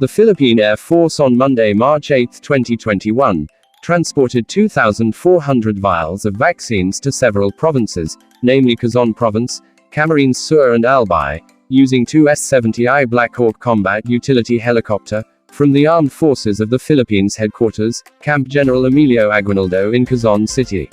The Philippine Air Force on Monday, March 8, 2021, transported 2,400 vials of vaccines to several provinces, namely Quezon Province, Camarines Sur and Albay, using two S-70I Blackhawk combat utility helicopter, from the Armed Forces of the Philippines Headquarters, Camp General Emilio Aguinaldo in Quezon City.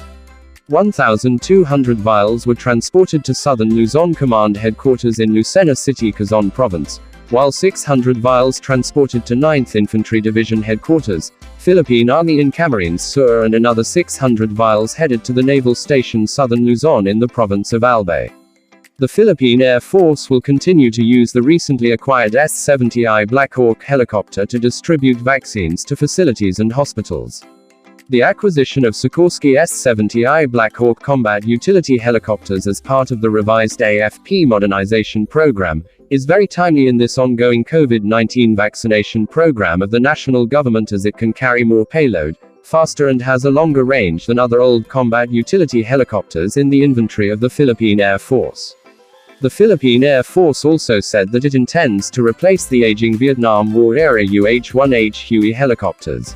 1,200 vials were transported to Southern Luzon Command Headquarters in Lucena City, Quezon Province, while 600 vials transported to 9th Infantry Division Headquarters, Philippine Army in Camarines Sur, and another 600 vials headed to the Naval Station Southern Luzon in the province of Albay. The Philippine Air Force will continue to use the recently acquired S-70I Blackhawk helicopter to distribute vaccines to facilities and hospitals. The acquisition of Sikorsky S-70I Blackhawk combat utility helicopters as part of the revised AFP modernization program is very timely in this ongoing COVID-19 vaccination program of the national government, as it can carry more payload, faster, and has a longer range than other old combat utility helicopters in the inventory of the Philippine Air Force. The Philippine Air Force also said that it intends to replace the aging Vietnam War-era UH-1H Huey helicopters.